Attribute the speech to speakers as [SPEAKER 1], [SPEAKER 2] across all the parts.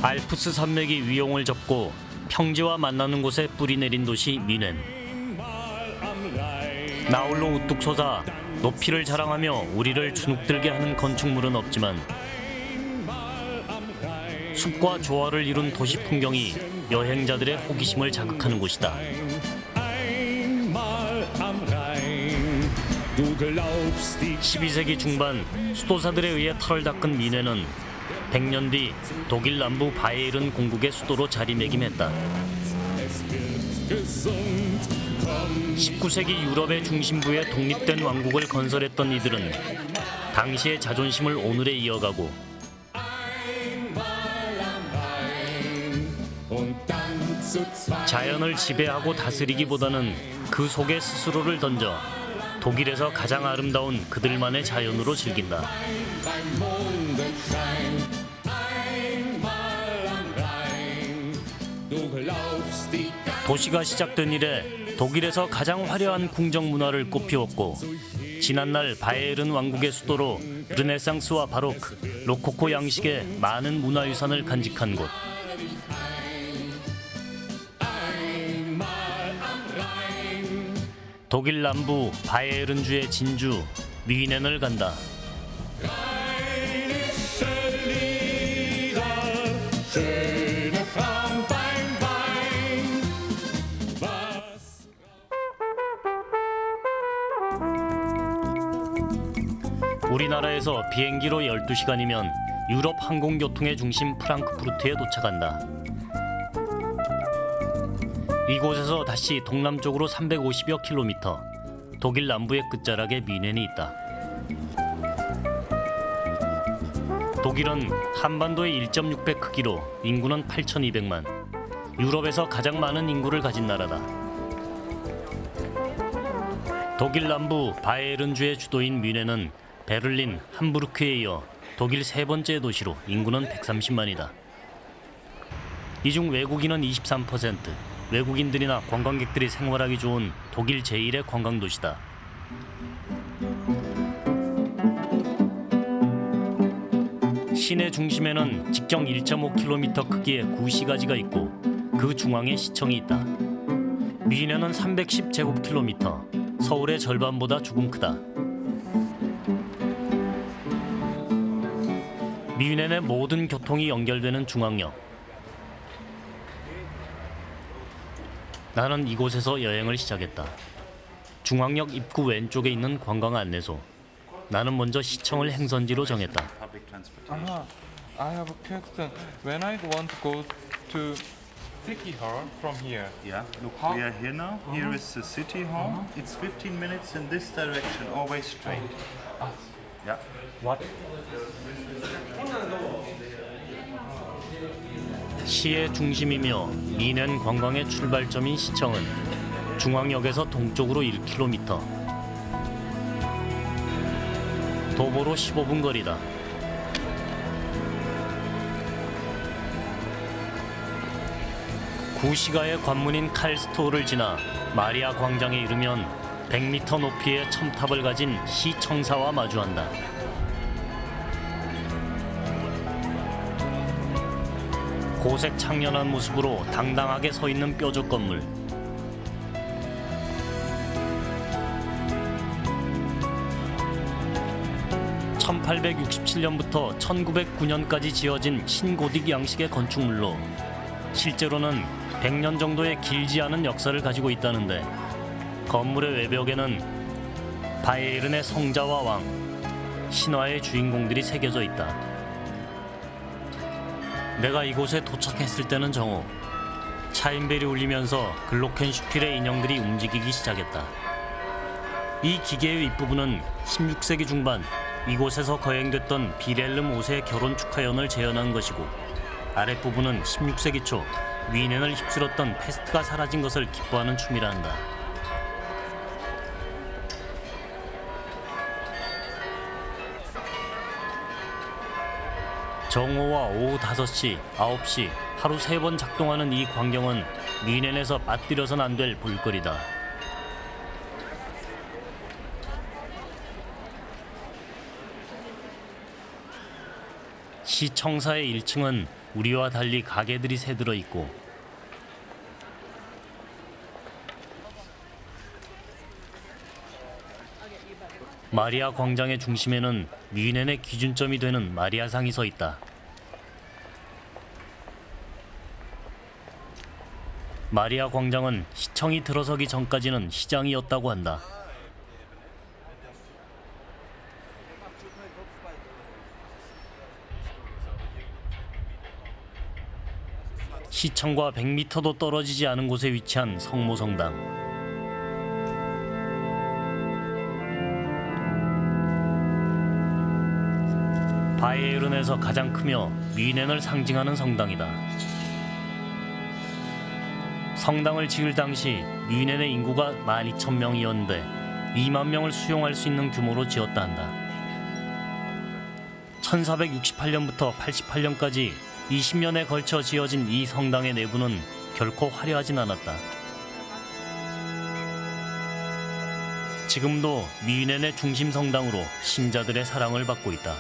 [SPEAKER 1] 알프스 산맥이 위용을 접고 평지와 만나는 곳에 뿌리 내린 도시 뮌헨. 나홀로 우뚝 솟아 높이를 자랑하며 우리를 주눅들게 하는 건축물은 없지만 숲과 조화를 이룬 도시 풍경이 여행자들의 호기심을 자극하는 곳이다. 12세기 중반 수도사들에 의해 털을 닦은 뮌헨은 100년 뒤 독일 남부 바이에른 공국의 수도로 자리매김했다. 19세기 유럽의 중심부에 독립된 왕국을 건설했던 이들은 당시의 자존심을 오늘에 이어가고 자연을 지배하고 다스리기보다는 그 속에 스스로를 던져 독일에서 가장 아름다운 그들만의 자연으로 즐긴다. 도시가 시작된 이래 독일에서 가장 화려한 궁정 문화를 꽃피웠고 지난날 바이에른 왕국의 수도로 르네상스와 바로크, 로코코 양식의 많은 문화유산을 간직한 곳. 독일 남부 바이에른주의 진주 뮌헨을 간다. 우리나라에서 비행기로 12시간이면 유럽 항공교통의 중심 프랑크푸르트에 도착한다. 이곳에서 다시 동남쪽으로 350여 킬로미터, 독일 남부의 끝자락에 뮌헨이 있다. 독일은 한반도의 1.6배 크기로 인구는 8,200만, 유럽에서 가장 많은 인구를 가진 나라다. 독일 남부 바이에른주의 주도인 뮌헨은 베를린, 함부르크에 이어 독일 세 번째 도시로 인구는 130만이다. 이 중 외국인은 23%, 외국인들이나 관광객들이 생활하기 좋은 독일 제1의 관광도시다. 시내 중심에는 직경 1.5km 크기의 구시가지가 있고 그 중앙에 시청이 있다. 뮌헨은 310제곱킬로미터, 서울의 절반보다 조금 크다. 뮌헨의 모든 교통이 연결되는 중앙역. 나는 이곳에서 여행을 시작했다. 중앙역 입구 왼쪽에 있는 관광 안내소. 나는 먼저 시청을 행선지로 정했다.
[SPEAKER 2] I have a question. When I want to go to City Hall from here.
[SPEAKER 3] Yeah, look, we are here now. Here is the city hall. It's 15 minutes in this direction, always straight. Yeah.
[SPEAKER 2] What?
[SPEAKER 1] 시의 중심이며 뮌헨 관광의 출발점인 시청은 중앙역에서 동쪽으로 1km, 도보로 15분 거리다. 구시가의 관문인 칼스토어를 지나 마리아 광장에 이르면 100m 높이의 첨탑을 가진 시청사와 마주한다. 고색 창연한 모습으로 당당하게 서 있는 뾰족 건물. (1867년부터) (1909년까지) 지어진 신고딕 양식의 건축물로 실제로는 100년 정도의 길지 않은 역사를 가지고 있다는데 건물의 외벽에는 바이에른의 성자와 왕, 신화의 주인공들이 새겨져 있다. 내가 이곳에 도착했을 때는 정오. 차인벨이 울리면서 글로켄슈필의 인형들이 움직이기 시작했다. 이 기계의 윗부분은 16세기 중반 이곳에서 거행됐던 비렐름 5세의 결혼 축하연을 재현한 것이고 아랫부분은 16세기 초 뮌헨을 휩쓸었던 페스트가 사라진 것을 기뻐하는 춤이라 한다. 정오와 오후 5시, 9시 하루 3번 작동하는 이 광경은 뮌헨에서 빠뜨려선 안 될 볼거리다. 시청사의 1층은 우리와 달리 가게들이 새들어 있고 마리아 광장의 중심에는 뮌헨의 기준점이 되는 마리아상이 서 있다. 마리아 광장은 시청이 들어서기 전까지는 시장이었다고 한다. 시청과 100m도 떨어지지 않은 곳에 위치한 성모성당. 바이에른에서 가장 크며 뮌헨을 상징하는 성당이다. 성당을 지을 당시 뮌헨의 인구가 12,000명이었는데 2만 명을 수용할 수 있는 규모로 지었다 한다. 1468년부터 88년까지 20년에 걸쳐 지어진 이 성당의 내부는 결코 화려하진 않았다. 지금도 뮌헨의 중심 성당으로 신자들의 사랑을 받고 있다.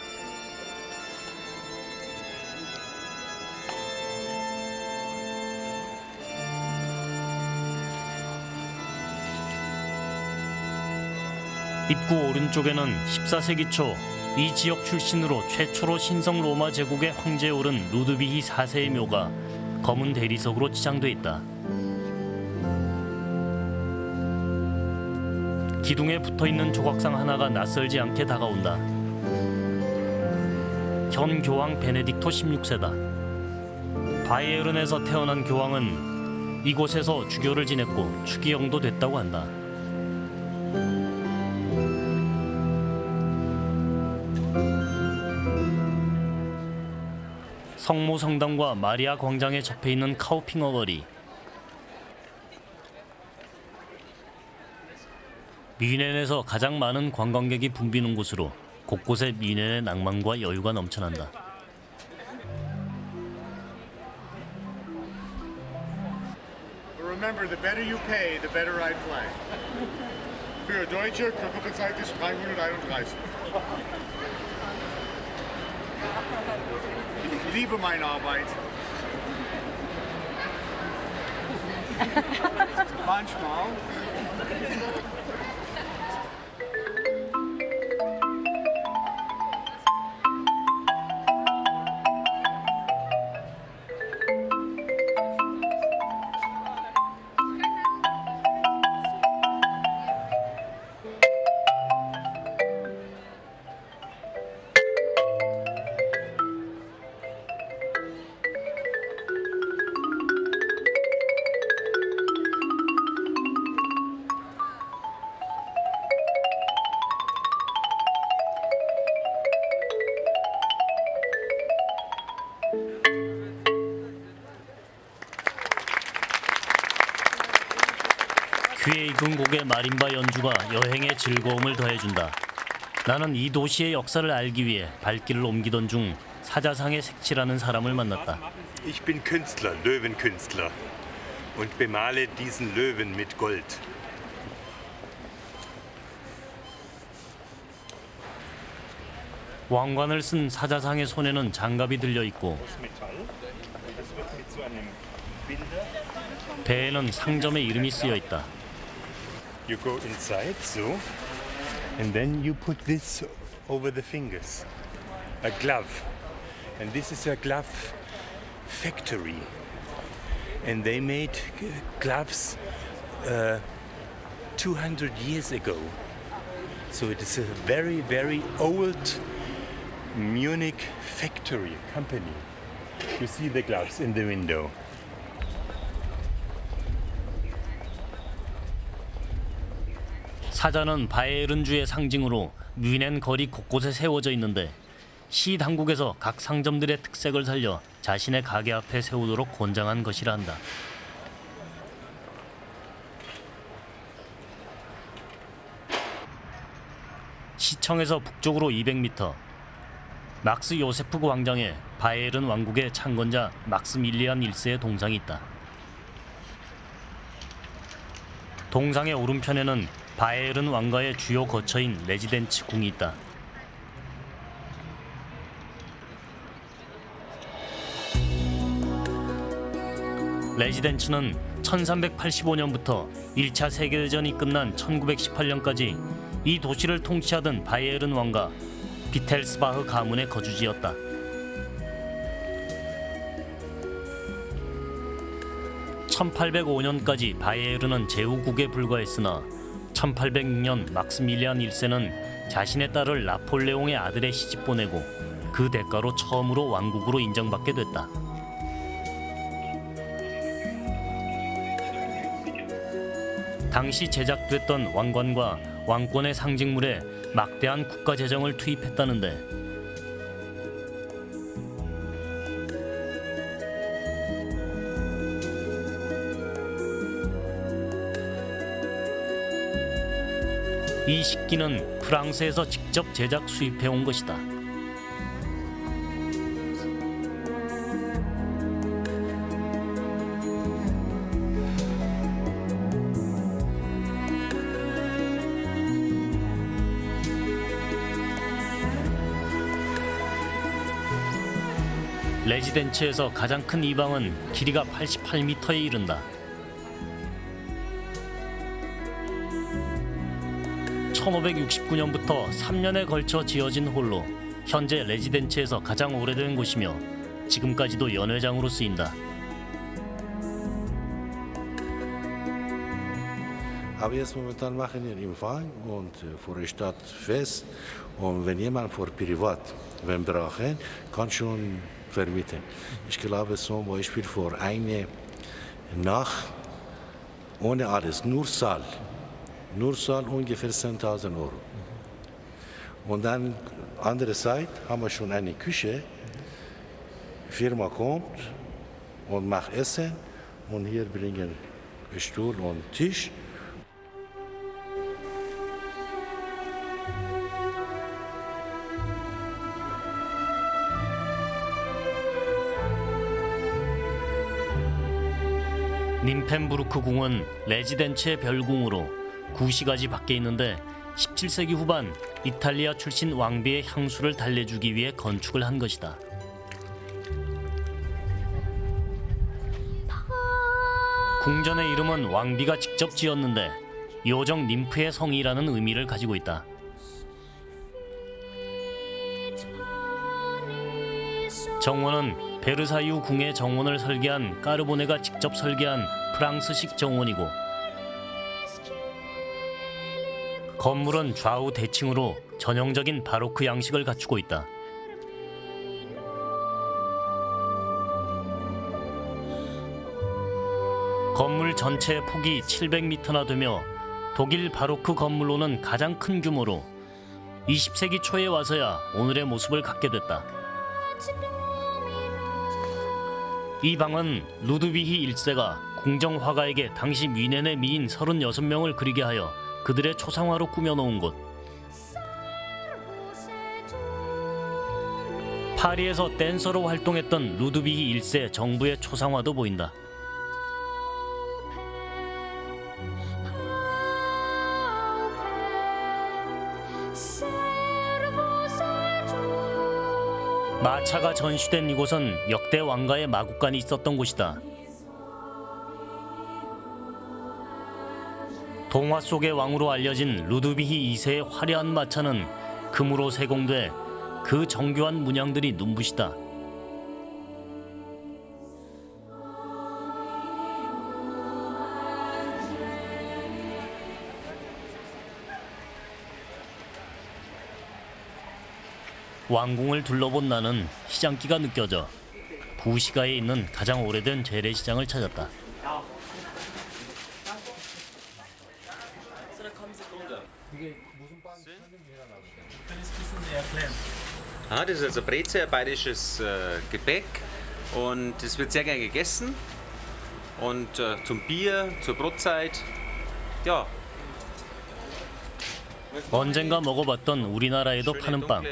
[SPEAKER 1] 입구 오른쪽에는 14세기 초 이 지역 출신으로 최초로 신성 로마 제국의 황제에 오른 루드비히 4세의 묘가 검은 대리석으로 치장돼 있다. 기둥에 붙어있는 조각상 하나가 낯설지 않게 다가온다. 현 교황 베네딕토 16세다. 바이에른에서 태어난 교황은 이곳에서 주교를 지냈고 추기경도 됐다고 한다. 성모 성당과 마리아 광장에 접해 있는 카우핑어 거리. 뮌헨에서 가장 많은 관광객이 붐비는 곳으로 곳곳에 뮌헨의 낭만과 여유가 넘쳐난다.
[SPEAKER 4] Remember, the better you pay, the better I play. Für Deutsche Körperbezeichnung 331. Ich liebe meine Arbeit. Manchmal.
[SPEAKER 1] 귀에 익은 곡의 마림바 연주가 여행의 즐거움을 더해준다. 나는 이 도시의 역사를 알기 위해 발길을 옮기던 중 사자상의 색칠하는 사람을 만났다.
[SPEAKER 5] Ich bin Künstler, Löwenkünstler und bemale diesen Löwen mit Gold.
[SPEAKER 1] 왕관을 쓴 사자상의 손에는 장갑이 들려 있고 배에는 상점의 이름이 쓰여 있다.
[SPEAKER 5] You go inside, so, and then you put this over the fingers. A glove. And this is a glove factory. And they made gloves 200 years ago. So it is a very, very old Munich factory company. You see the gloves in the window.
[SPEAKER 1] 사자는 바이에른주의 상징으로 뮌헨 거리 곳곳에 세워져 있는데 시 당국에서 각 상점들의 특색을 살려 자신의 가게 앞에 세우도록 권장한 것이라 한다. 시청에서 북쪽으로 200m, 막스 요세프 광장에 바이에른 왕국의 창건자 막스밀리안 1세의 동상이 있다. 동상의 오른편에는 바이에른 왕가의 주요 거처인 레지덴츠 궁이 있다. 레지덴츠는 1385년부터 1차 세계대전이 끝난 1918년까지 이 도시를 통치하던 바이에른 왕가 비텔스바흐 가문의 거주지였다. (1805년까지) 바이에른은 제후국에 불과했으나 1806년 막스밀리안 1세는 자신의 딸을 나폴레옹의 아들에 시집 보내고 그 대가로 처음으로 왕국으로 인정받게 됐다. 당시 제작됐던 왕관과 왕권의 상징물에 막대한 국가 재정을 투입했다는데 이 식기는 프랑스에서 직접 제작 수입해온 것이다. 레지덴츠에서 가장 큰 이 방은 길이가 88m에 이른다. 1569년부터 3년에 걸쳐 지어진 홀로 현재 레지덴츠에서 가장 오래된 곳이며 지금까지도 연회장으로 쓰인다.
[SPEAKER 6] Aber jetzt momentan machen wir Empfang und vor der Stadt fest. Und wenn jemand vor privat, wenn brauchen, kann schon vermieten. Ich glaube zum Beispiel vor eine Nacht ohne alles, nur Saal ungefähr 10.000 Euro. Und dann andere Seite haben wir schon eine Küche. Firma kommt und macht Essen und hier bringen Stuhl und Tisch.
[SPEAKER 1] 님펜부르크 궁은 레지덴츠의 별궁으로 구시가지 밖에 있는데 17세기 후반 이탈리아 출신 왕비의 향수를 달래주기 위해 건축을 한 것이다. 궁전의 이름은 왕비가 직접 지었는데 요정 님프의 성이라는 의미를 가지고 있다. 정원은 베르사유 궁의 정원을 설계한 까르보네가 직접 설계한 프랑스식 정원이고 건물은 좌우 대칭으로 전형적인 바로크 양식을 갖추고 있다. 건물 전체의 폭이 700m나 되며 독일 바로크 건물로는 가장 큰 규모로 20세기 초에 와서야 오늘의 모습을 갖게 됐다. 이 방은 루드비히 1세가 궁정 화가에게 당시 뮌헨의 미인 36명을 그리게 하여 그들의 초상화로 꾸며놓은 곳. 파리에서 댄서로 활동했던 루드비히 1세 정부의 초상화도 보인다. 마차가 전시된 이곳은 역대 왕가의 마국간이 있었던 곳이다. 동화 속의 왕으로 알려진 루드비히 2세의 화려한 마차는 금으로 세공돼 그 정교한 문양들이 눈부시다. 왕궁을 둘러본 나는 시장기가 느껴져 구시가에 있는 가장 오래된 재래시장을 찾았다.
[SPEAKER 7] Das ist also Breze, ein bayerisches Gebäck und das wird sehr gern gegessen und zum Bier, zur Brotzeit, ja.
[SPEAKER 1] 언젠가 먹어봤던 우리나라에도 파는 빵.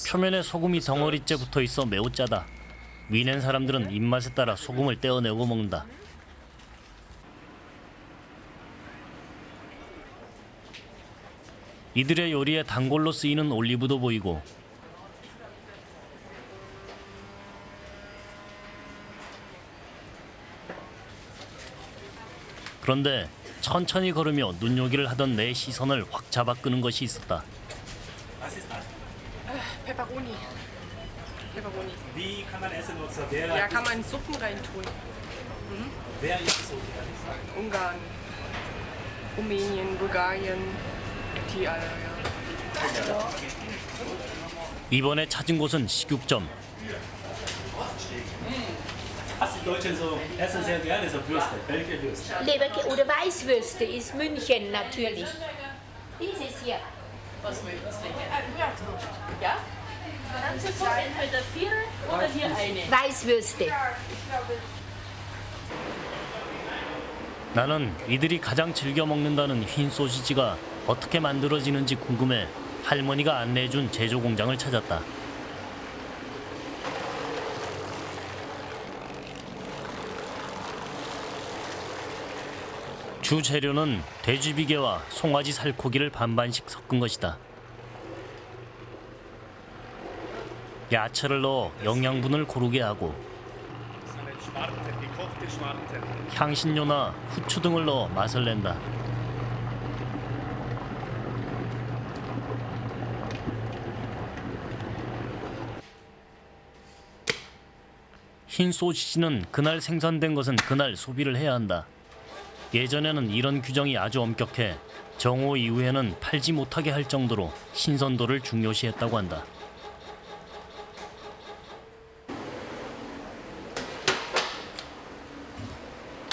[SPEAKER 1] 표면에 소금이 덩어리째 붙어 있어 매우 짜다. 뮌헨 사람들은 입맛에 따라 소금을 떼어내고 먹는다. 이들의 요리에 단골로 쓰이는 올리브도 보이고 그런데 천천히 걸으며 눈요기를 하던 내 시선을 확 잡아 끄는 것이 있었다.
[SPEAKER 8] Peperoni. Peperoni.
[SPEAKER 9] Wie kann man essen oder
[SPEAKER 8] Ja, kann man in Suppen reintun.
[SPEAKER 9] Wer ist so?
[SPEAKER 8] Ungarn, Rumänien, Bulgarien, die alle, ja.
[SPEAKER 1] 이번에 찾은 곳은 식육점.
[SPEAKER 9] Was die Deutschen so essen sehr gerne, so Würste. Welche Würste?
[SPEAKER 10] Leber oder Weißwürste ist München natürlich. Dieses hier.
[SPEAKER 11] Was möchtest du? Ja? Dann sind es entweder 4 oder hier eine.
[SPEAKER 10] Weißwürste.
[SPEAKER 1] 나는 이들이 가장 즐겨 먹는다는 흰 소시지가 어떻게 만들어지는지 궁금해 할머니가 안내해준 제조 공장을 찾았다. 주 재료는 돼지비계와 송아지 살코기를 반반씩 섞은 것이다. 야채를 넣어 영양분을 고르게 하고 향신료나 후추 등을 넣어 맛을 낸다. 흰 소시지는 그날 생산된 것은 그날 소비를 해야 한다. 예전에는 이런 규정이 아주 엄격해 정오 이후에는 팔지 못하게 할 정도로 신선도를 중요시했다고 한다.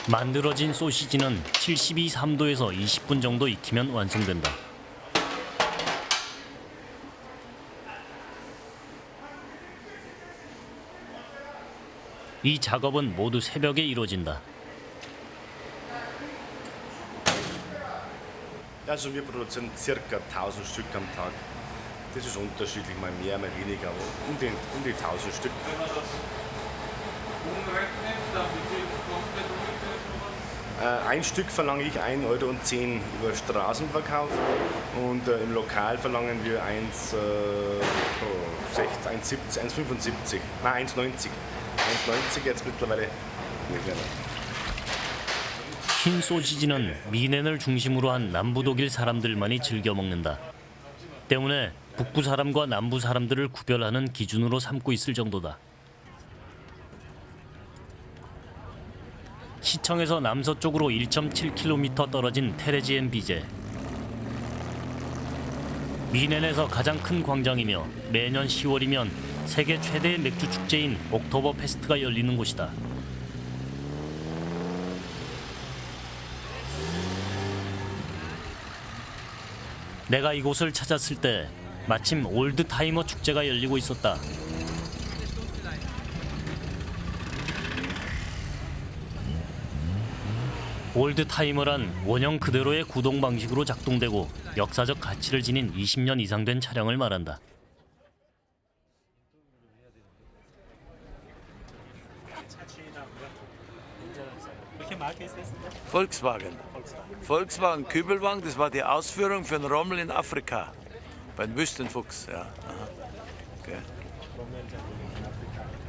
[SPEAKER 1] 만들어진 소시지는 72~3도에서 20분 정도 익히면 완성된다. 이 작업은 모두 새벽에 이루어진다.
[SPEAKER 12] Also wir produzieren ca. 1000 Stück am Tag. Das ist unterschiedlich, mal mehr, mal weniger, aber um die 1000 Stück. Ein Stück verlange ich 1,10 € über Straßenverkauf und im Lokal verlangen wir 1,60, 1,70, 1,75, nein 1,90. 1,90 jetzt mittlerweile.
[SPEAKER 1] 흰 소시지는 미넨을 중심으로 한 남부 독일 사람들만이 즐겨 먹는다. 때문에 북부 사람과 남부 사람들을 구별하는 기준으로 삼고 있을 정도다. 시청에서 남서쪽으로 1.7km 떨어진 테레지엔 비제. 미넨에서 가장 큰 광장이며 매년 10월이면 세계 최대의 맥주 축제인 옥토버 페스트가 열리는 곳이다. 내가 이곳을 찾았을 때 마침 올드타이머 축제가 열리고 있었다. 올드타이머란 원형 그대로의 구동 방식으로 작동되고 역사적 가치를 지닌 20년 이상 된 차량을 말한다.
[SPEAKER 9] Welche Marke ist das?
[SPEAKER 13] Volkswagen. Volkswagen Kübelwagen, das war die Ausführung für den Rommel in Afrika. Beim Wüstenfuchs, ja. Aha. Okay.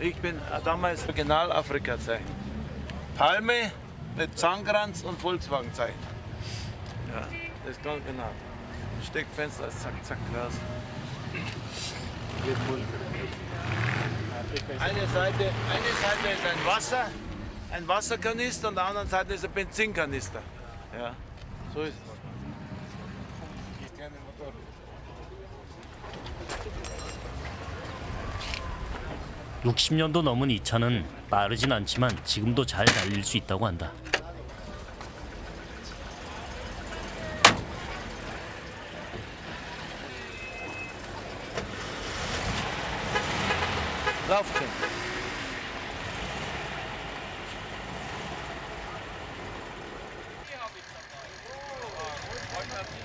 [SPEAKER 13] Ich bin damals Original-Afrika-Zeichen. Palme mit Zahnkranz und Volkswagen-Zeichen. Ja, das ist ganz genau. Steckfenster, zack, zack, raus. Geht wohl. Eine Seite ist ein Wasserkanister und der anderen Seite ist ein Benzinkanister. Ja, so ist es.
[SPEAKER 1] 60년도 넘은 이 차는 빠르진 않지만 지금도 잘 달릴 수 있다고 한다.
[SPEAKER 13] Laufchen.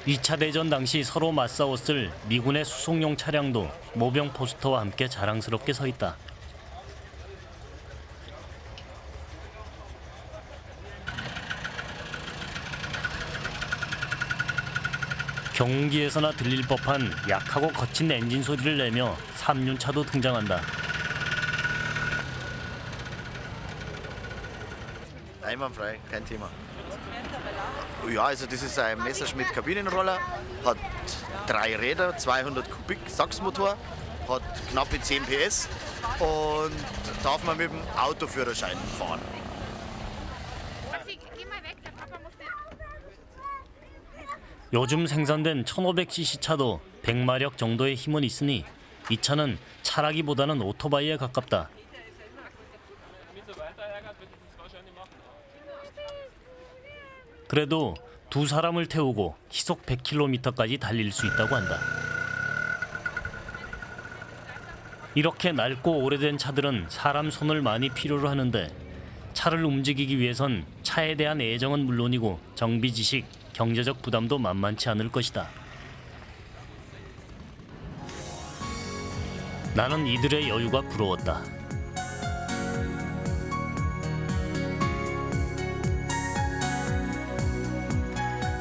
[SPEAKER 1] 2차 대전 당시 서로 맞싸웠을 미군의 수송용 차량도 모병 포스터와 함께 자랑스럽게 서 있다. 경운기에서나 들릴 법한 약하고 거친 엔진 소리를 내며 3륜차도 등장한다.
[SPEAKER 14] Einwandfrei, kein Thema. Ja, also das ist ein Messerschmitt Kabinenroller, hat 3 Räder, 200 Kubik Sachsmotor, hat knappe 10 PS und darf man mit dem Autoführerschein fahren.
[SPEAKER 1] 요즘 생산된 1500cc 차도 100마력 정도의 힘은 있으니 이 차는 차라기보다는 오토바이에 가깝다. 그래도 두 사람을 태우고 시속 100km까지 달릴 수 있다고 한다. 이렇게 낡고 오래된 차들은 사람 손을 많이 필요로 하는데 차를 움직이기 위해선 차에 대한 애정은 물론이고 정비 지식, 경제적 부담도 만만치 않을 것이다. 나는 이들의 여유가 부러웠다.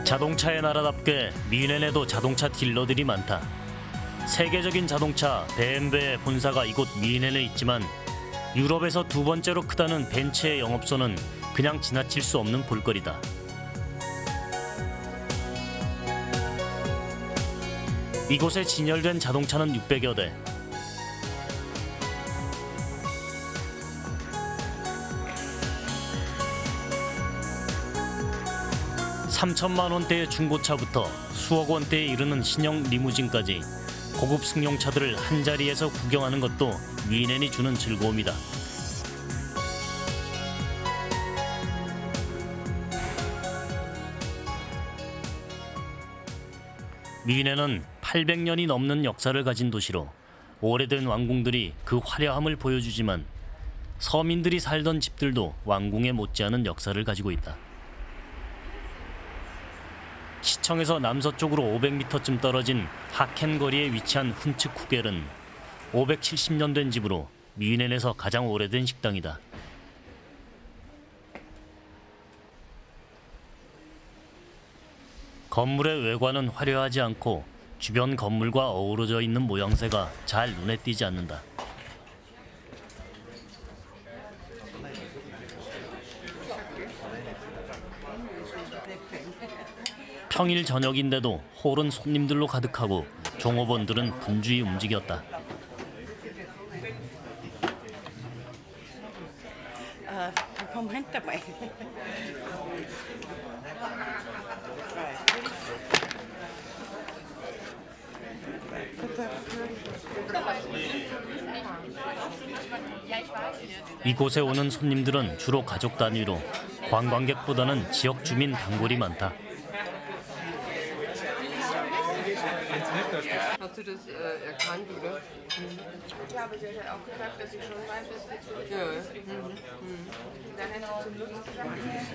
[SPEAKER 1] 자동차의 나라답게 뮌헨에도 자동차 딜러들이 많다. 세계적인 자동차 BMW의 본사가 이곳 뮌헨에 있지만 유럽에서 두 번째로 크다는 벤츠의 영업소는 그냥 지나칠 수 없는 볼거리다. 이곳에 진열된 자동차는 600여 대. $3천만 원대의 중고차부터 수억 원대에 이르는 신형 리무진까지 고급 승용차들을 한자리에서 구경하는 것도 뮌헨이 주는 즐거움이다. 뮌헨은 800년이 넘는 역사를 가진 도시로 오래된 왕궁들이 그 화려함을 보여주지만 서민들이 살던 집들도 왕궁에 못지않은 역사를 가지고 있다. 시청에서 남서쪽으로 500m쯤 떨어진 하켄 거리에 위치한 훈츠쿠겔은 570년 된 집으로 뮌헨에서 가장 오래된 식당이다. 건물의 외관은 화려하지 않고 주변 건물과 어우러져 있는 모양새가 잘 눈에 띄지 않는다. 평일 저녁인데도 홀은 손님들로 가득하고 종업원들은 분주히 움직였다.
[SPEAKER 15] Moment dabei.
[SPEAKER 1] 이곳에 오는 손님들은 주로 가족 단위로 관광객보다는 지역 주민 단골이 많다.
[SPEAKER 8] Hast du das erkannt, oder? Ja, aber sie hat auch gesagt, dass sie schon weiß, dass wir zurück.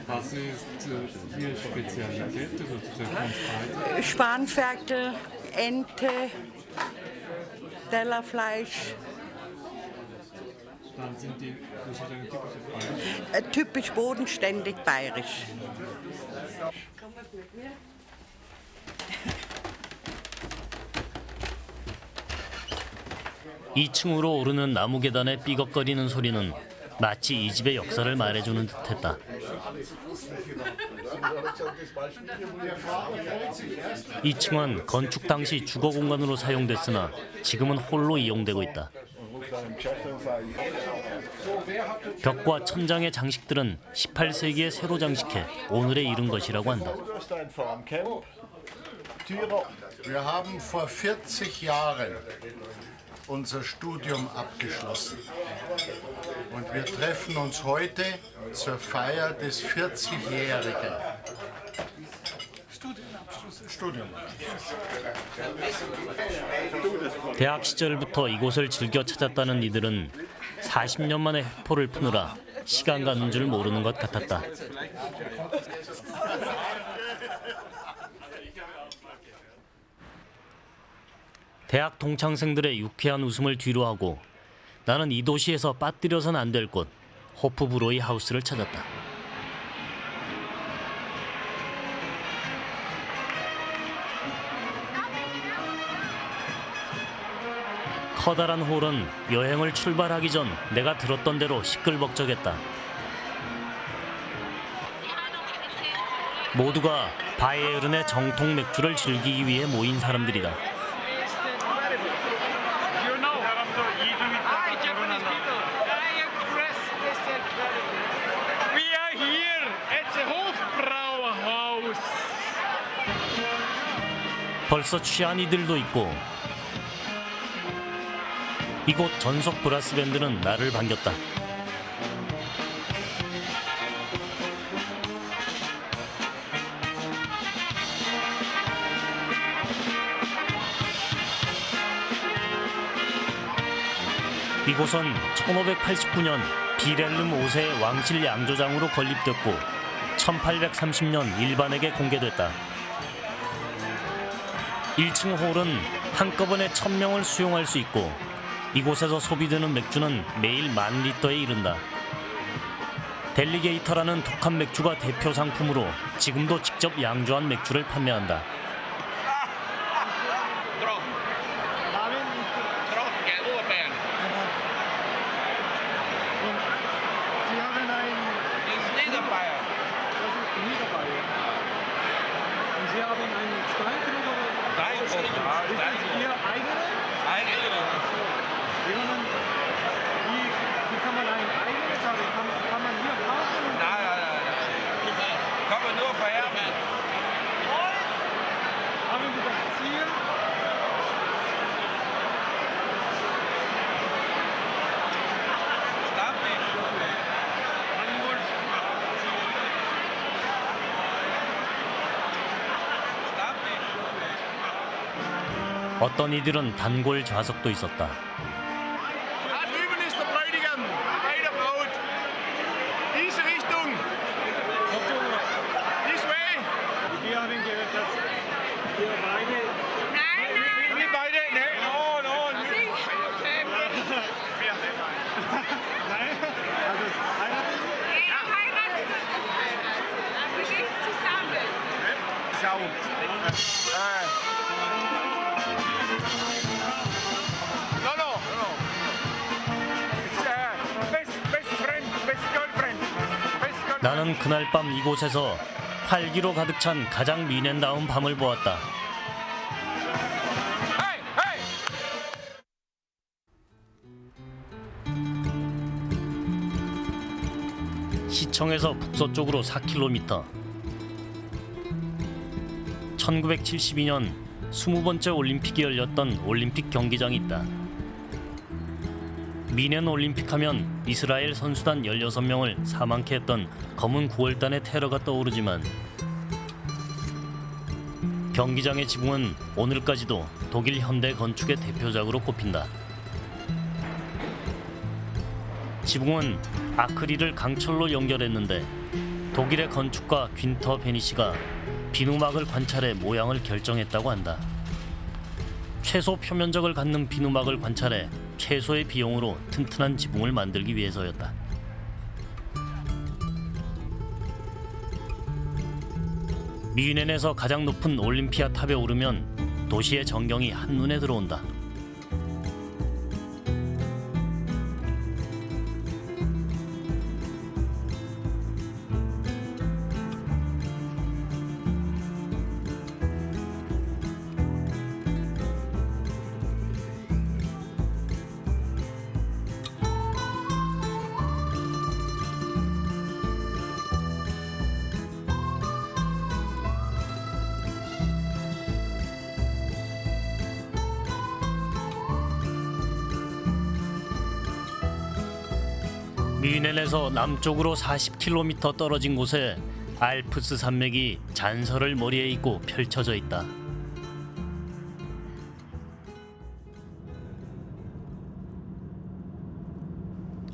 [SPEAKER 2] Was ist Ihre Spezialität sozusagen?
[SPEAKER 15] Spanferkel, Ente, Tellerfleisch.
[SPEAKER 2] Dann sind die sozusagen typische Bayerisch?
[SPEAKER 15] Typisch bodenständig bayerisch.
[SPEAKER 8] Komm mal mit mir.
[SPEAKER 1] 2층으로 오르는 나무 계단의 삐걱거리는 소리는 마치 이 집의 역사를 말해주는 듯했다. 2층은 건축 당시 주거 공간으로 사용됐으나 지금은 홀로 이용되고 있다. 벽과 천장의 장식들은 18세기에 새로 장식해 오늘에 이른 것이라고 한다.
[SPEAKER 16] Wir haben vor 40 Jahren unser Studium abgeschlossen. Und wir treffen uns heute zur Feier des 40-Jährigen. Studium.
[SPEAKER 1] 대학 시절부터 이곳을 즐겨 찾았다는 이들은 40년 만에 회포를 푸느라 시간 가는 줄 모르는 것 같았다. 대학 동창생들의 유쾌한 웃음을 뒤로하고 나는 이 도시에서 빠뜨려선 안 될 곳 호프브로이 하우스를 찾았다. 커다란 홀은 여행을 출발하기 전 내가 들었던 대로 시끌벅적했다. 모두가 바이에른의 정통 맥주를 즐기기 위해 모인 사람들이다. 벌써 취한 이들도 있고 이곳 전속 브라스 밴드는 나를 반겼다. 이곳은 1589년 비렐름 5세의 왕실 양조장으로 건립됐고 1830년 일반에게 공개됐다. 1층 홀은 한꺼번에 1000명을 수용할 수 있고 이곳에서 소비되는 맥주는 매일 10,000리터에 이른다. 델리게이터라는 독한 맥주가 대표 상품으로 지금도 직접 양조한 맥주를 판매한다. 어떤 이들은 단골 좌석도 있었다. 나는 그날 밤 이곳에서 활기로 가득 찬 가장 미넨다운 밤을 보았다. 시청에서 북서쪽으로 4km. 1972년 20번째 올림픽이 열렸던 올림픽 경기장이 있다. 미넨 올림픽 하면 이스라엘 선수단 16명을 사망케 했던 검은 9월단의 테러가 떠오르지만 경기장의 지붕은 오늘까지도 독일 현대 건축의 대표작으로 꼽힌다. 지붕은 아크릴을 강철로 연결했는데 독일의 건축가 귄터 베니시가 비누막을 관찰해 모양을 결정했다고 한다. 최소 표면적을 갖는 비누막을 관찰해 최소의 비용으로 튼튼한 지붕을 만들기 위해서였다. 미넨에서 가장 높은 올림피아 탑에 오르면 도시의 전경이 한눈에 들어온다. 미넨에서 남쪽으로 40km 떨어진 곳에 알프스 산맥이 잔설을 머리에 잇고 펼쳐져 있다.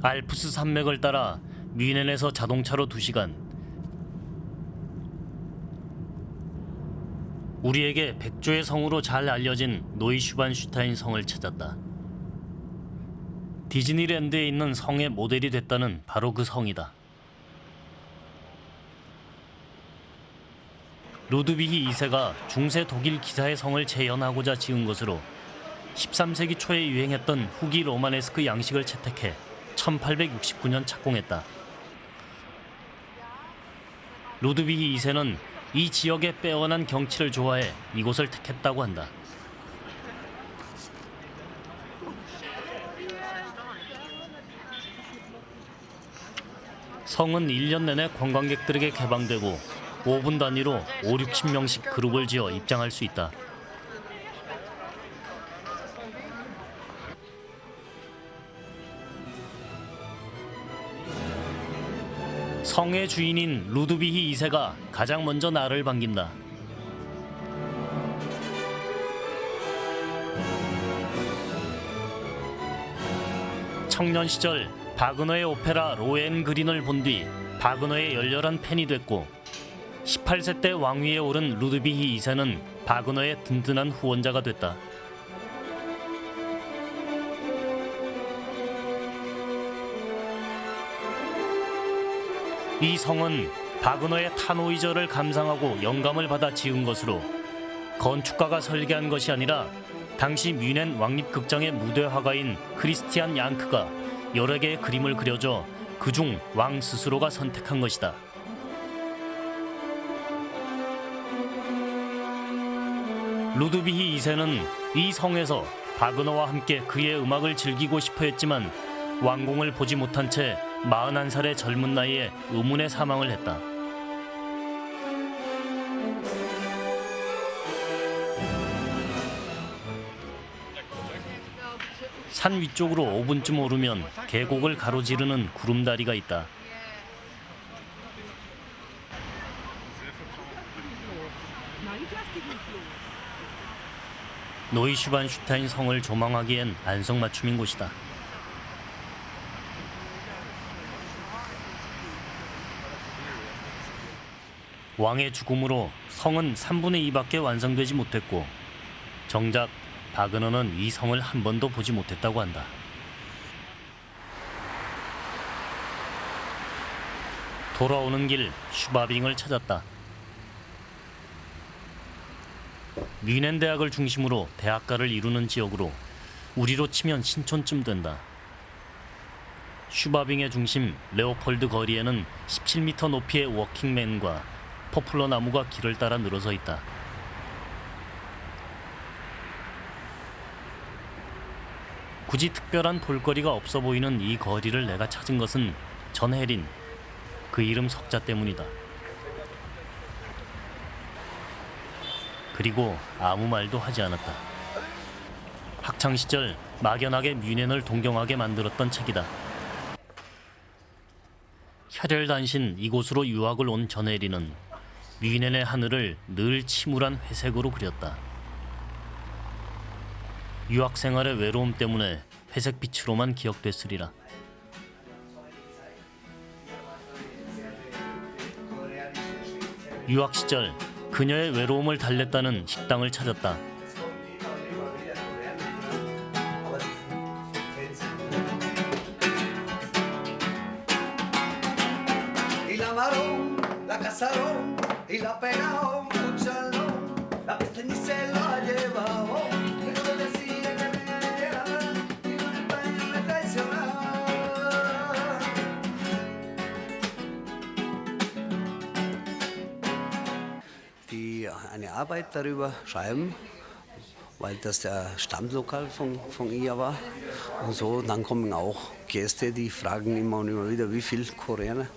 [SPEAKER 1] 알프스 산맥을 따라 미넨에서 자동차로 2시간. 우리에게 백조의 성으로 잘 알려진 노이슈반슈타인 성을 찾았다. 디즈니랜드에 있는 성의 모델이 됐다는 바로 그 성이다. 루드비히 2세가 중세 독일 기사의 성을 재현하고자 지은 것으로 13세기 초에 유행했던 후기 로마네스크 양식을 채택해 1869년 착공했다. 루드비히 2세는 이 지역의 빼어난 경치를 좋아해 이곳을 택했다고 한다. 성은 1년 내내 관광객들에게 개방되고 5분 단위로 5, 60명씩 그룹을 지어 입장할 수 있다. 성의 주인인 루드비히 2세가 가장 먼저 나를 반긴다. 청년 시절 바그너의 오페라 로헨그린을 본 뒤 바그너의 열렬한 팬이 됐고 18세 때 왕위에 오른 루드비히 2세는 바그너의 든든한 후원자가 됐다. 이 성은 바그너의 타노이저를 감상하고 영감을 받아 지은 것으로 건축가가 설계한 것이 아니라 당시 뮌헨 왕립극장의 무대 화가인 크리스티안 양크가 여러 개의 그림을 그려줘 그중 왕 스스로가 선택한 것이다. 루드비히 2세는 이 성에서 바그너와 함께 그의 음악을 즐기고 싶어 했지만 왕궁을 보지 못한 채 41살의 젊은 나이에 의문의 사망을 했다. 산 위쪽으로 5분쯤 오르면 계곡을 가로지르는 구름다리가 있다. 노이슈반슈타인 성을 조망하기엔 안성맞춤인 곳이다. 왕의 죽음으로 성은 3분의 2밖에 완성되지 못했고 정작 바그너는 이 성을 한 번도 보지 못했다고 한다. 돌아오는 길 슈바빙을 찾았다. 뮌헨 대학을 중심으로 대학가를 이루는 지역으로 우리로 치면 신촌쯤 된다. 슈바빙의 중심 레오폴드 거리에는 17m 높이의 워킹맨과 포플러 나무가 길을 따라 늘어서 있다. 굳이 특별한 볼거리가 없어 보이는 이 거리를 내가 찾은 것은 전혜린, 그 이름 석자 때문이다. 그리고 아무 말도 하지 않았다. 학창시절 막연하게 뮌헨을 동경하게 만들었던 책이다. 혈혈단신 이곳으로 유학을 온 전혜린은 뮌헨의 하늘을 늘 침울한 회색으로 그렸다. 유학 생활의 외로움 때문에 회색빛으로만 기억됐으리라. 유학 시절 그녀의 외로움을 달랬다는 식당을 찾았다.
[SPEAKER 17] Die eine Arbeit darüber schreiben, weil das der Stammlokal von ihr war. Und so, dann kommen auch Gäste, die fragen immer und immer wieder, wie viele Koreaner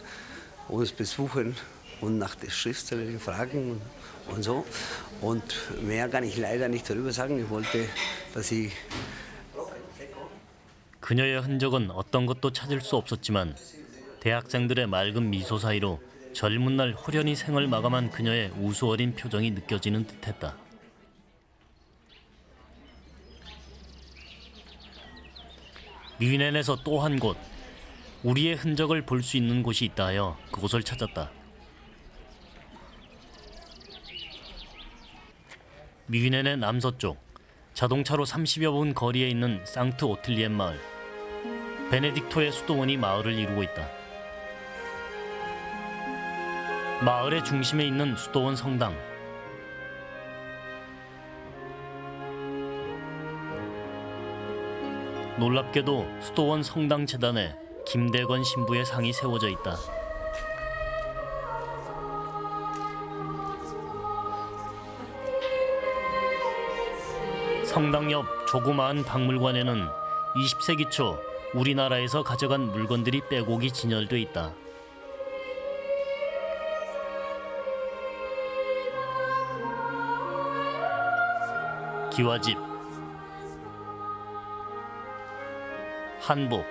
[SPEAKER 17] uns besuchen und nach der Schriftstellerin fragen und so. Und mehr kann ich leider nicht darüber sagen. Ich wollte, dass sie
[SPEAKER 1] 그녀의 흔적은 어떤 것도 찾을 수 없었지만 대학생들의 맑은 미소 사이로 젊은 날 호련히 생을 마감한 그녀의 우수어린 표정이 느껴지는 듯했다. 뮌헨에서 또 한 곳, 우리의 흔적을 볼 수 있는 곳이 있다 하여 그곳을 찾았다. 뮌헨의 남서쪽, 자동차로 30여 분 거리에 있는 상트 오틀리엔 마을. 베네딕토의 수도원이 마을을 이루고 있다. 마을의 중심에 있는 수도원 성당. 놀랍게도 수도원 성당 재단에 김대건 신부의 상이 세워져 있다. 성당 옆 조그마한 박물관에는 20세기 초 우리나라에서 가져간 물건들이 빼곡히 진열돼 있다. 기와집, 한복,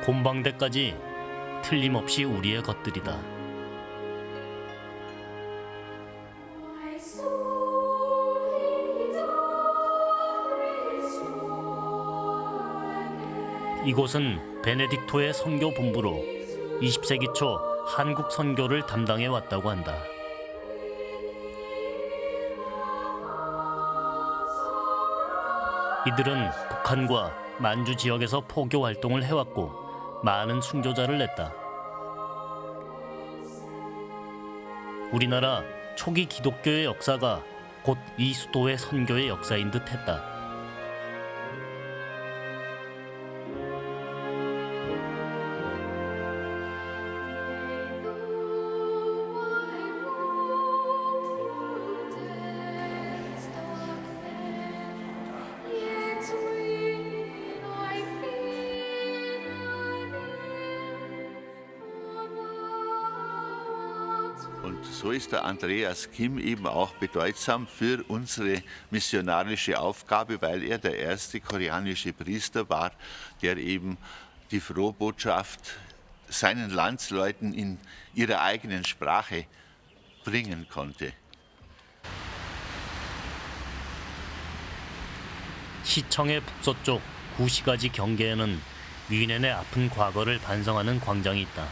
[SPEAKER 1] 곰방대까지 틀림없이 우리의 것들이다. 이곳은 베네딕토의 선교 본부로 20세기 초 한국 선교를 담당해 왔다고 한다. 이들은 북한과 만주 지역에서 포교 활동을 해왔고 많은 순교자를 냈다. 우리나라 초기 기독교의 역사가 곧 이 수도의 선교의 역사인 듯 했다.
[SPEAKER 18] Und so ist der Andreas Kim eben auch bedeutsam für unsere missionarische Aufgabe, weil er der erste koreanische Priester war, der eben die Frohbotschaft seinen Landsleuten in ihrer eigenen Sprache bringen konnte.
[SPEAKER 1] 시청의 북서쪽 구시가지 경계에는 뮌헨의 아픈 과거를 반성하는 광장이 있다.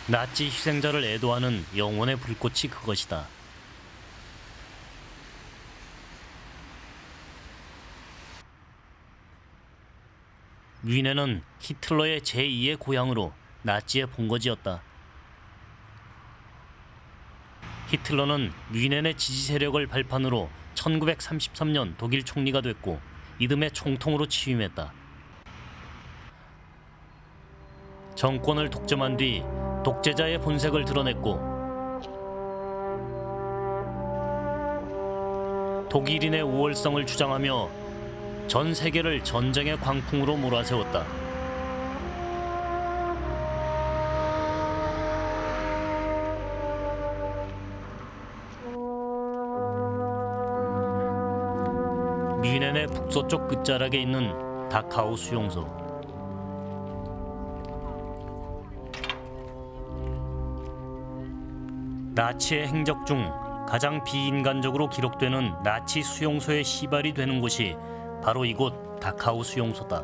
[SPEAKER 1] 나치 희생자를 애도하는 영혼의 불꽃이 그것이다. 뮌헨은 히틀러의 제2의 고향으로 나치의 본거지였다. 히틀러는 뮌헨의 지지 세력을 발판으로 1933년 독일 총리가 됐고 이듬해 총통으로 취임했다. 정권을 독점한 뒤 독재자의 본색을 드러냈고 독일인의 우월성을 주장하며 전 세계를 전쟁의 광풍으로 몰아세웠다. 뮌헨의 북서쪽 끝자락에 있는 다카우 수용소. 나치의 행적 중 가장 비인간적으로 기록되는 나치 수용소의 시발이 되는 곳이 바로 이곳 다카우 수용소다.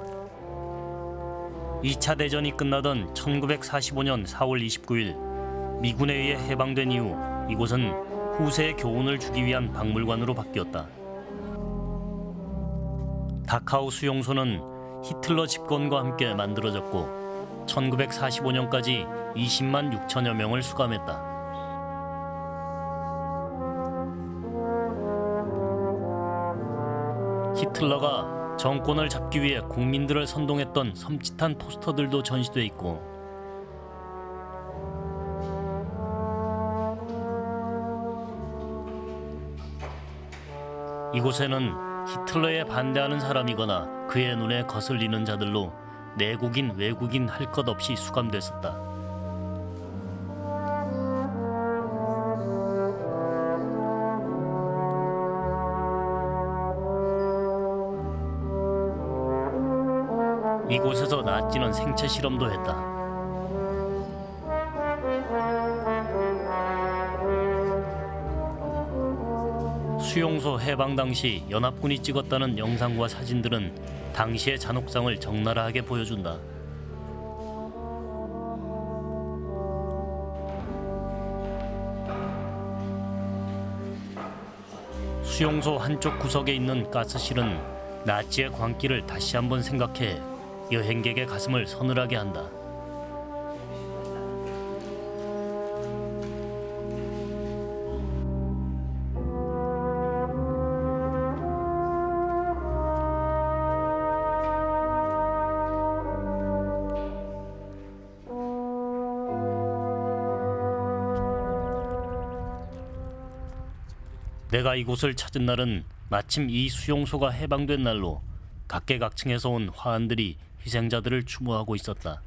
[SPEAKER 1] 2차 대전이 끝나던 1945년 4월 29일 미군에 의해 해방된 이후 이곳은 후세의 교훈을 주기 위한 박물관으로 바뀌었다. 다카우 수용소는 히틀러 집권과 함께 만들어졌고 1945년까지 20만 6천여 명을 수감했다. 히틀러가 정권을 잡기 위해 국민들을 선동했던 섬찟한 포스터들도 전시돼 있고 이곳에는 히틀러에 반대하는 사람이거나 그의 눈에 거슬리는 자들로 내국인 외국인 할 것 없이 수감됐었다. 이곳에서 나치는 생체 실험도 했다. 수용소 해방 당시 연합군이 찍었다는 영상과 사진들은 당시의 잔혹상을 적나라하게 보여준다. 수용소 한쪽 구석에 있는 가스실은 나치의 광기를 다시 한번 생각해 여행객의 가슴을 서늘하게 한다. 내가 이곳을 찾은 날은 마침 이 수용소가 해방된 날로 각계각층에서 온 화한들이 희생자들을 추모하고 있었다.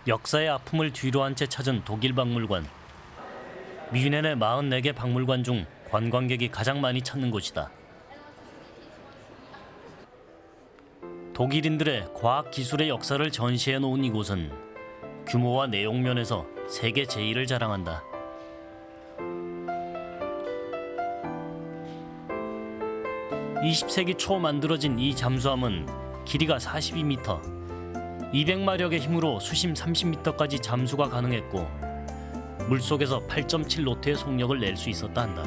[SPEAKER 1] 역사의 아픔을 뒤로 한 채 찾은 독일 박물관. 뮌헨의 44개 박물관 중 관광객이 가장 많이 찾는 곳이다. 독일인들의 과학 기술의 역사를 전시해 놓은 이곳은 규모와 내용 면에서 세계 제1을 자랑한다. (20세기) 초 만들어진 이 잠수함은 길이가 42m, 200마력의 힘으로 수심 30m까지 잠수가 가능했고 물속에서 8.7노트의 속력을 낼 수 있었다 한다.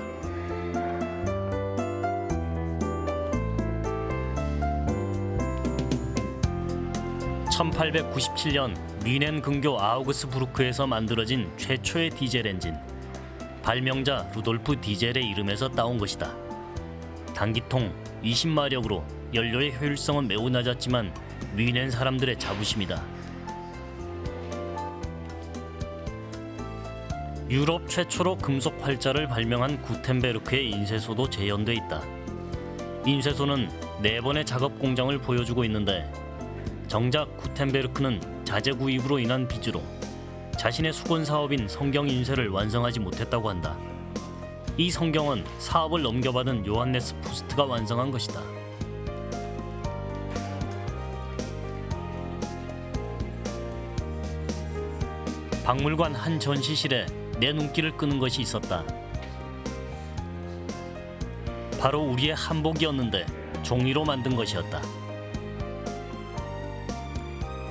[SPEAKER 1] (1897년) 뮌헨 근교 아우그스부르크에서 만들어진 최초의 디젤 엔진, 발명자 루돌프 디젤의 이름에서 따온 것이다. 단기통 20마력으로 연료의 효율성은 매우 낮았지만 뮌헨 사람들의 자부심이다. 유럽 최초로 금속 활자를 발명한 구텐베르크의 인쇄소도 재현돼 있다. 인쇄소는 4번의 작업 공장을 보여주고 있는데 정작 구텐베르크는 자재 구입으로 인한 빚으로 자신의 수건 사업인 성경 인쇄를 완성하지 못했다고 한다. 이 성경은 사업을 넘겨받은 요한네스 푸스트가 완성한 것이다. 박물관 한 전시실에 내 눈길을 끄는 것이 있었다. 바로 우리의 한복이었는데 종이로 만든 것이었다.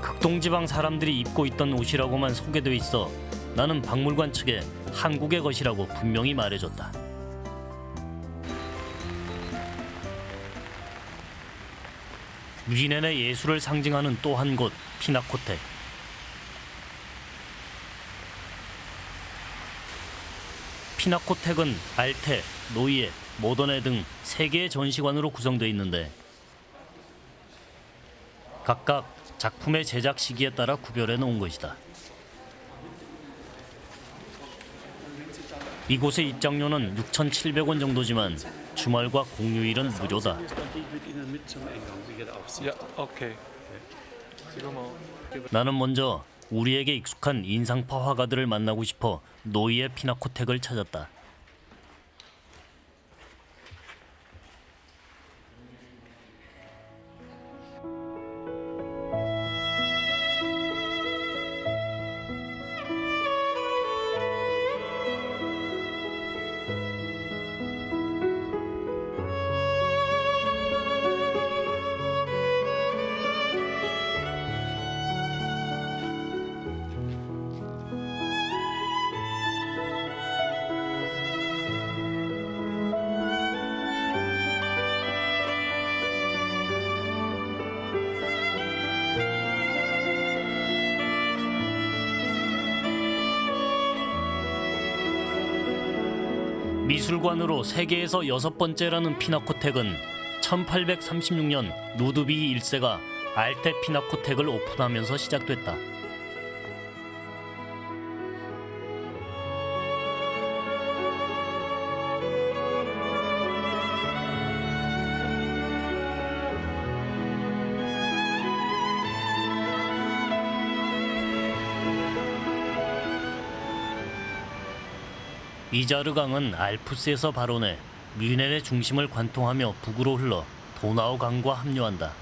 [SPEAKER 1] 극동지방 사람들이 입고 있던 옷이라고만 소개돼 있어 나는 박물관 측에 한국의 것이라고 분명히 말해줬다. 뮌헨의 예술을 상징하는 또 한 곳, 피나코텍. 피나코텍은 알테, 노이에, 모더네 등 3개의 전시관으로 구성되어 있는데 각각 작품의 제작 시기에 따라 구별해 놓은 것이다. 이곳의 입장료는 6,700원 정도지만 주말과 공휴일은 무료다. 나는 먼저 우리에게 익숙한 인상파 화가들을 만나고 싶어 노이의 피나코텍을 찾았다. 미술관으로 세계에서 6번째라는 피나코텍은 1836년 루드비히 1세가 알테 피나코텍을 오픈하면서 시작됐다. 이자르강은 알프스에서 발원해 뮌헨의 중심을 관통하며 북으로 흘러 도나우 강과 합류한다.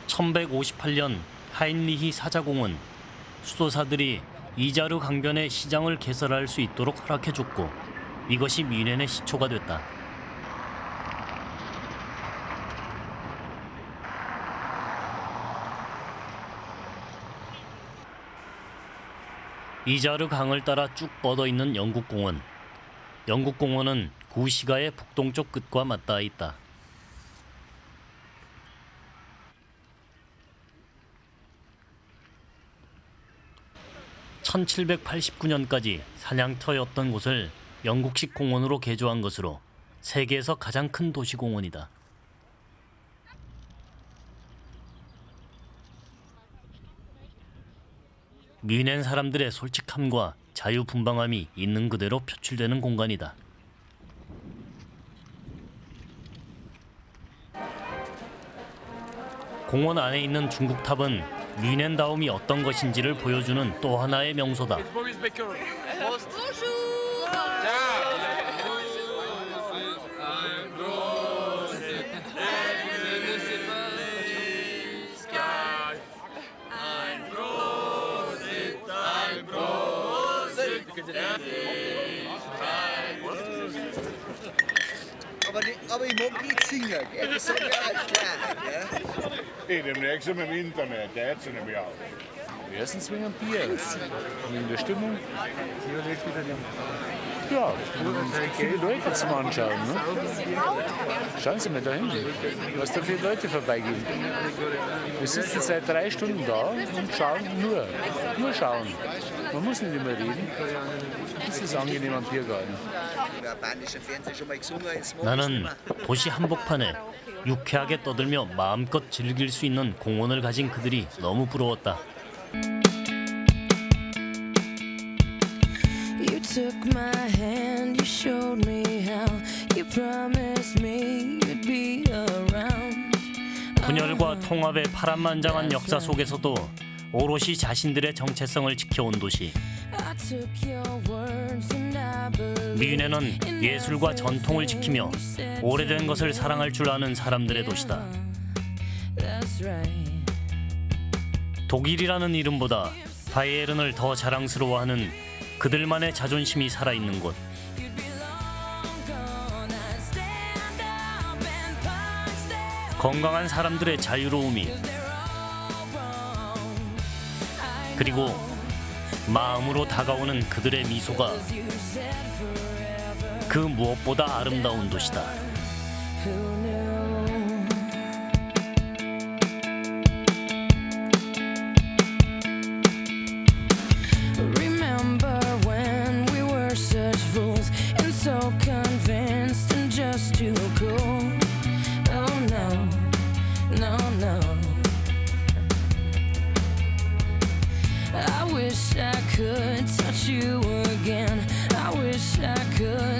[SPEAKER 1] (1158년) 하인리히 사자공은 수도사들이 이자르 강변에 시장을 개설할 수 있도록 허락해줬고 이것이 뮌헨의 시초가 됐다. 이자르 강을 따라 쭉 뻗어있는 영국공원. 영국공원은 구시가의 북동쪽 끝과 맞닿아 있다. 1789년까지 사냥터였던 곳을 영국식 공원으로 개조한 것으로 세계에서 가장 큰 도시공원이다. 뮌헨 사람들의 솔직함과 자유분방함이 있는 그대로 표출되는 공간이다. 공원 안에 있는 중국탑은 뮌헨다움이 어떤 것인지를 보여주는 또 하나의 명소다.
[SPEAKER 19] Aber ich mag nicht singen, gell? Das sag ich euch klar, gell?
[SPEAKER 16] Hey, demnächst sind wir im Internet, der hat sie nämlich auch.
[SPEAKER 20] Erstens wegen dem Bier, wegen der Stimmung. Ja, viele Leute zum Anschauen. Ne? Schauen Sie mal da hinten, was da viele Leute vorbeigehen. Wir sitzen seit 3 Stunden da und schauen nur schauen. Man muss nicht immer reden. Das ist angenehm am Biergarten.
[SPEAKER 1] 나는 도시 한복판에 유쾌하게 떠들며 마음껏 즐길 수 있는 공원을 가진 그들이 너무 부러웠다.
[SPEAKER 21] You took my hand, you showed me how, you promised me you'd be around.
[SPEAKER 1] 분열과 통합의 파란만장한 역사 속에서도 오롯이 자신들의 정체성을 지켜온 도시. 뮌헨은 예술과 전통을 지키며 오래된 것을 사랑할 줄 아는 사람들의 도시다. 독일이라는 이름보다 바이에른을 더 자랑스러워하는 그들만의 자존심이 살아있는 곳. 건강한 사람들의 자유로움이, 그리고 마음으로 다가오는 그들의 미소가 그 무엇보다 아름다운 도시다.
[SPEAKER 21] Remember when we were such fools and so convinced and just too cool. Oh no, no, no. I wish I could touch you again. I wish I could